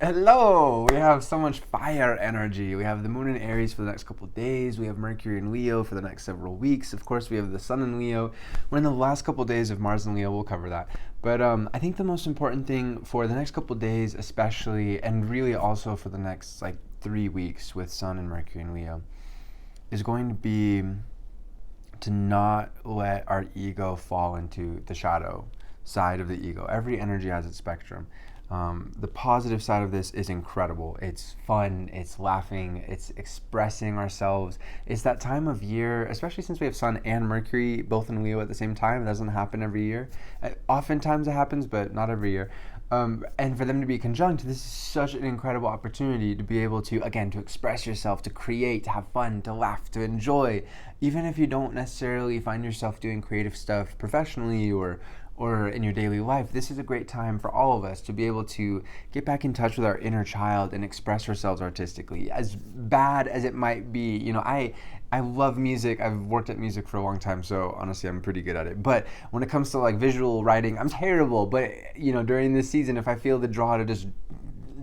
Hello! We have so much fire energy. We have the moon in Aries for the next couple of days. We have Mercury in Leo for the next several weeks. Of course, we have the sun in Leo. We're in the last couple of days of Mars in Leo. We'll cover that. But I think the most important thing for the next couple of days, especially, and really also for the next 3 weeks with sun and Mercury in Leo, is going to be to not let our ego fall into the shadow side of the ego. Every energy has its spectrum. The positive side of this is incredible. It's fun, it's laughing, it's expressing ourselves. It's that time of year, especially since we have Sun and Mercury both in Leo at the same time. It doesn't happen every year. Oftentimes it happens, but not every year. And for them to be conjunct, this is such an incredible opportunity to be able to, again, to express yourself, to create, to have fun, to laugh, to enjoy. Even if you don't necessarily find yourself doing creative stuff professionally or in your daily life, this is a great time for all of us to be able to get back in touch with our inner child and express ourselves artistically. As bad as it might be, I love music. I've worked at music for a long time, so honestly, I'm pretty good at it. But when it comes to visual writing, I'm terrible. But during this season, if I feel the draw to just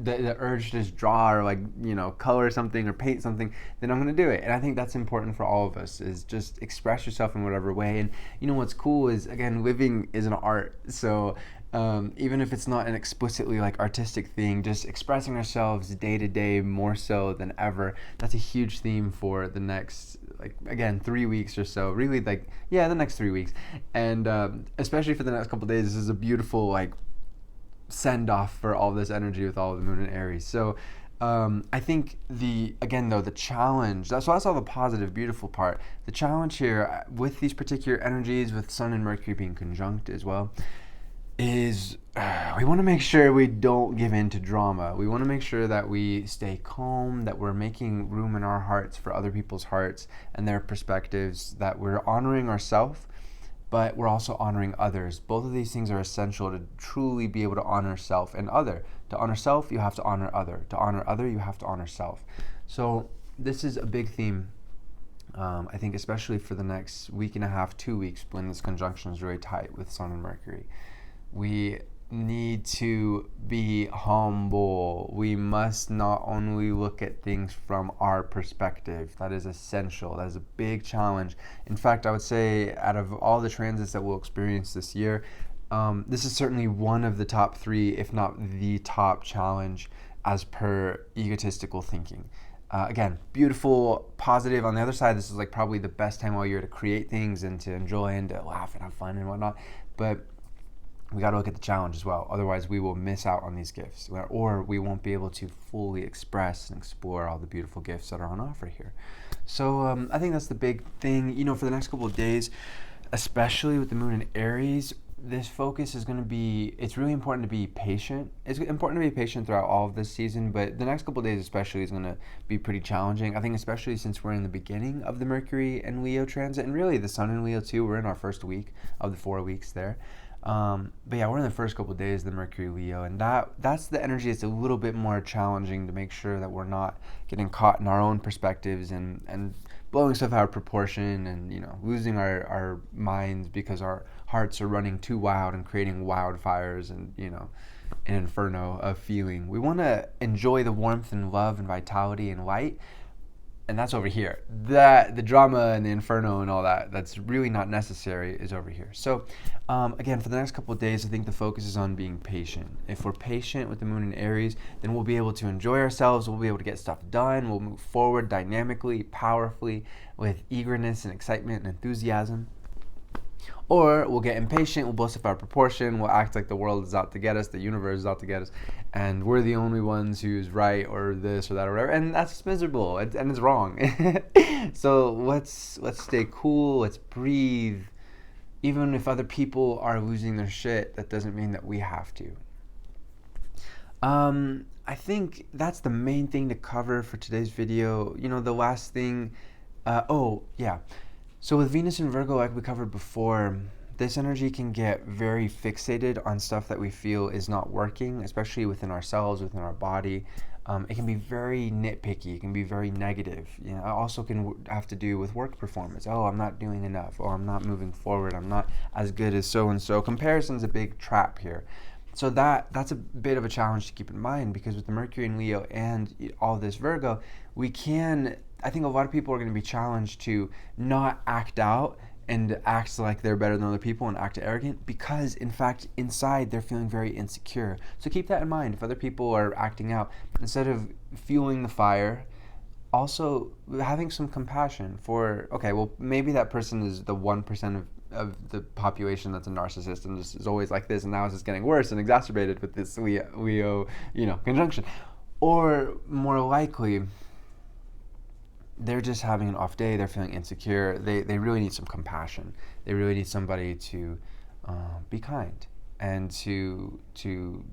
the urge to just draw or color something or paint something, then I'm going to do it. And I think that's important for all of us, is just express yourself in whatever way. And what's cool is, again, living is an art. So even if it's not an explicitly artistic thing, just expressing ourselves day to day more so than ever, that's a huge theme for the next, again, 3 weeks or so. Really, the next 3 weeks. And especially for the next couple of days, this is a beautiful send off for all this energy with all of the moon in Aries. So I think the challenge, that's all the positive, beautiful part. The challenge here with these particular energies, with Sun and Mercury being conjunct as well, is we want to make sure we don't give in to drama. We want to make sure that we stay calm, that we're making room in our hearts for other people's hearts and their perspectives, that we're honoring ourselves, but we're also honoring others. Both of these things are essential to truly be able to honor self and other. To honor self, you have to honor other. To honor other, you have to honor self. So this is a big theme, I think, especially for the next week and a half, 2 weeks, when this conjunction is really tight with Sun and Mercury. We need to be humble. We must not only look at things from our perspective. That is essential. That is a big challenge. In fact, I would say out of all the transits that we'll experience this year, this is certainly one of the top 3, if not the top challenge, as per egotistical thinking. Again, beautiful, positive. On the other side, this is probably the best time all year to create things and to enjoy and to laugh and have fun and whatnot. But we got to look at the challenge as well. Otherwise, we will miss out on these gifts, or we won't be able to fully express and explore all the beautiful gifts that are on offer here. So I think that's the big thing. For the next couple of days, especially with the moon in Aries, this focus is going to be, it's really important to be patient. It's important to be patient throughout all of this season, but the next couple of days especially is going to be pretty challenging. I think especially since we're in the beginning of the Mercury and Leo transit, and really the Sun in Leo too. We're in our first week of the 4 weeks there. But yeah, we're in the first couple of days of the Mercury Leo, and that's the energy that's a little bit more challenging, to make sure that we're not getting caught in our own perspectives and blowing stuff out of proportion, and losing our minds because our hearts are running too wild and creating wildfires and an inferno of feeling. We want to enjoy the warmth and love and vitality and light. And that's over here. The drama and the inferno and all that's really not necessary, is over here. So again, for the next couple of days, I think the focus is on being patient. If we're patient with the moon in Aries, then we'll be able to enjoy ourselves. We'll be able to get stuff done. We'll move forward dynamically, powerfully, with eagerness and excitement and enthusiasm. Or we'll get impatient, we'll blow stuff out of proportion, we'll act like the world is out to get us, the universe is out to get us, and we're the only ones who's right, or this or that or whatever, and that's miserable, and it's wrong. So let's stay cool, let's breathe. Even if other people are losing their shit, that doesn't mean that we have to. I think that's the main thing to cover for today's video. The last thing, so with Venus and Virgo, like we covered before, this energy can get very fixated on stuff that we feel is not working, especially within ourselves, within our body. It can be very nitpicky. It can be very negative. It also can have to do with work performance. Oh, I'm not doing enough. Oh, I'm not moving forward. I'm not as good as so-and-so. Comparison's a big trap here. So that's a bit of a challenge to keep in mind, because with the Mercury in Leo and all this Virgo, we can, I think a lot of people are going to be challenged to not act out and act like they're better than other people and act arrogant, because in fact inside they're feeling very insecure. So keep that in mind. If other people are acting out, instead of fueling the fire, also having some compassion for, okay, well, maybe that person is the 1% of the population that's a narcissist and just is always like this, and now it's just getting worse and exacerbated with this Leo, conjunction. Or more likely, they're just having an off day, they're feeling insecure, they really need some compassion. They really need somebody to be kind and to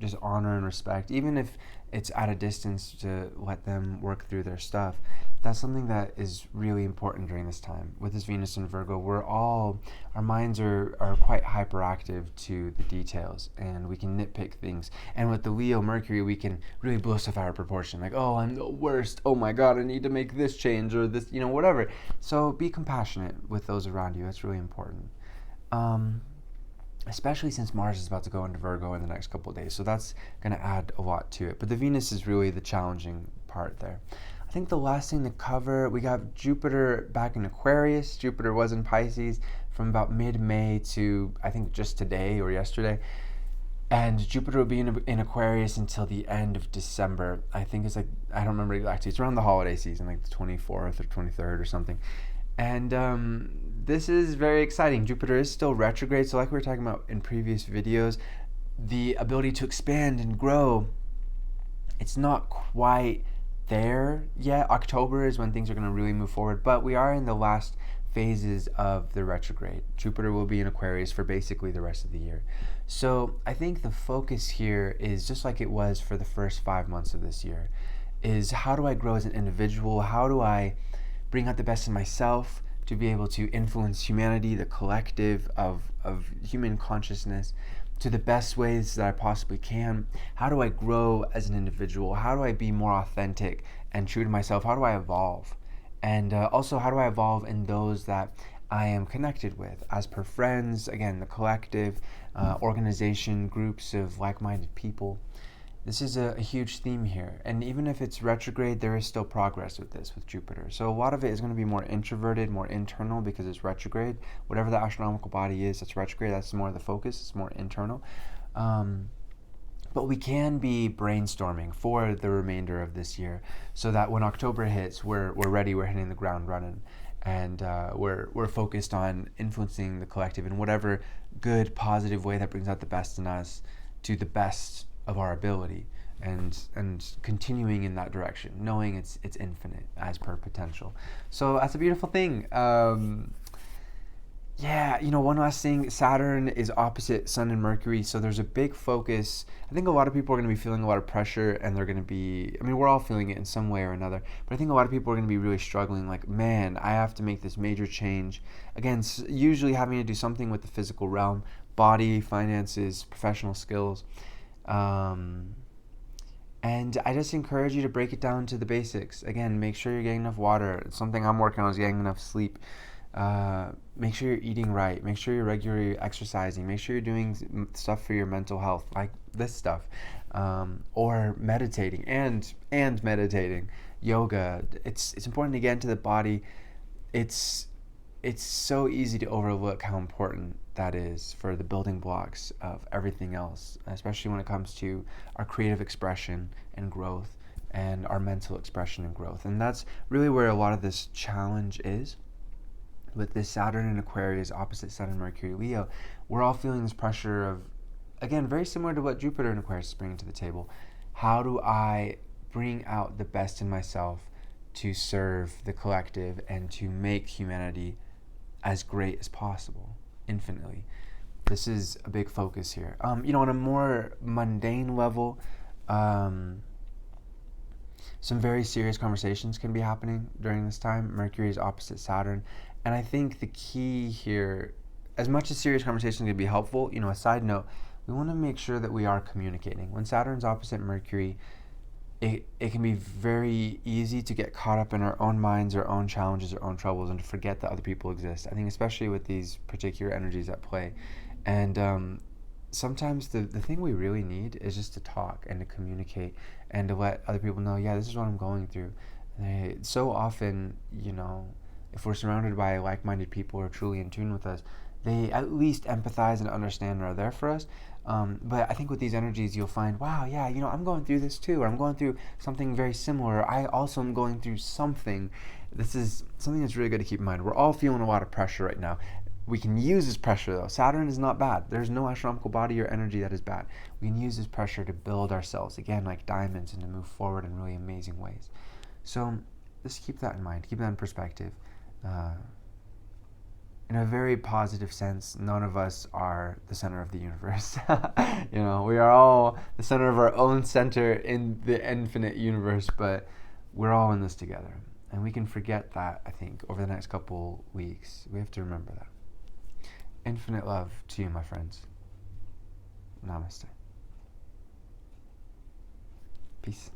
just honor and respect, even if it's at a distance, to let them work through their stuff. That's something that is really important during this time. With this Venus in Virgo, our minds are quite hyperactive to the details, and we can nitpick things. And with the Leo Mercury, we can really blow stuff out of proportion. Like, oh, I'm the worst. Oh my God, I need to make this change or this, whatever. So be compassionate with those around you. That's really important. Especially since Mars is about to go into Virgo in the next couple of days. So that's going to add a lot to it. But the Venus is really the challenging part there. I think the last thing to cover, we got Jupiter back in Aquarius. Jupiter was in Pisces from about mid-May to, I think, just today or yesterday. And Jupiter will be in Aquarius until the end of December. I think it's like, I don't remember exactly. It's around the holiday season, like the 24th or 23rd or something. And this is very exciting. Jupiter is still retrograde, so like we were talking about in previous videos, the ability to expand and grow, it's not quite there yet. October is when things are going to really move forward, but we are in the last phases of the retrograde. Jupiter will be in Aquarius for basically the rest of the year. So I think the focus here is just like it was for the first 5 months of this year, is how do I grow as an individual? How do I bring out the best in myself to be able to influence humanity, the collective of human consciousness, to the best ways that I possibly can? How do I grow as an individual? How do I be more authentic and true to myself? How do I evolve? And also, how do I evolve in those that I am connected with, as per friends, again, the collective, organization, groups of like-minded people. This is a huge theme here. And even if it's retrograde, there is still progress with this, with Jupiter. So a lot of it is going to be more introverted, more internal, because it's retrograde. Whatever the astronomical body is that's retrograde, that's more the focus. It's more internal. But we can be brainstorming for the remainder of this year, so that when October hits, we're ready, we're hitting the ground running. And we're focused on influencing the collective in whatever good, positive way that brings out the best in us to the best of our ability, and continuing in that direction, knowing it's infinite as per potential. So that's a beautiful thing. One last thing, Saturn is opposite Sun and Mercury, so there's a big focus. I think a lot of people are going to be feeling a lot of pressure, and they're going to be, we're all feeling it in some way or another, but I think a lot of people are going to be really struggling, like, man, I have to make this major change. Again, usually having to do something with the physical realm, body, finances, professional skills. And I just encourage you to break it down to the basics. Again, make sure you're getting enough water. It's something I'm working on, is getting enough sleep. Make sure you're eating right. Make sure you're regularly exercising. Make sure you're doing stuff for your mental health, like this stuff, or meditating and meditating, yoga. It's important to get into the body. It's so easy to overlook how important that is for the building blocks of everything else, especially when it comes to our creative expression and growth, and our mental expression and growth. And that's really where a lot of this challenge is. With this Saturn in Aquarius opposite Sun and Mercury Leo, we're all feeling this pressure of, again, very similar to what Jupiter in Aquarius is bringing to the table. How do I bring out the best in myself to serve the collective and to make humanity as great as possible, infinitely? This is a big focus here. On a more mundane level, some very serious conversations can be happening during this time. Mercury is opposite Saturn. And I think the key here, as much as serious conversations can be helpful, a side note, we want to make sure that we are communicating. When Saturn's opposite Mercury, it can be very easy to get caught up in our own minds, our own challenges, our own troubles, and to forget that other people exist. I think especially with these particular energies at play. And sometimes the thing we really need is just to talk and to communicate and to let other people know, yeah, this is what I'm going through. So often, if we're surrounded by like-minded people who are truly in tune with us, they at least empathize and understand and are there for us. But I think with these energies, you'll find, wow, yeah, I'm going through this too, or I'm going through something very similar. I also am going through something. This is something that's really good to keep in mind. We're all feeling a lot of pressure right now. We can use this pressure though. Saturn is not bad. There's no astronomical body or energy that is bad. We can use this pressure to build ourselves again like diamonds and to move forward in really amazing ways. So just keep that in mind. Keep that in perspective. Uh, in a very positive sense, none of us are the center of the universe. We are all the center of our own center in the infinite universe, but we're all in this together. And we can forget that, I think, over the next couple weeks. We have to remember that. Infinite love to you, my friends. Namaste. Peace.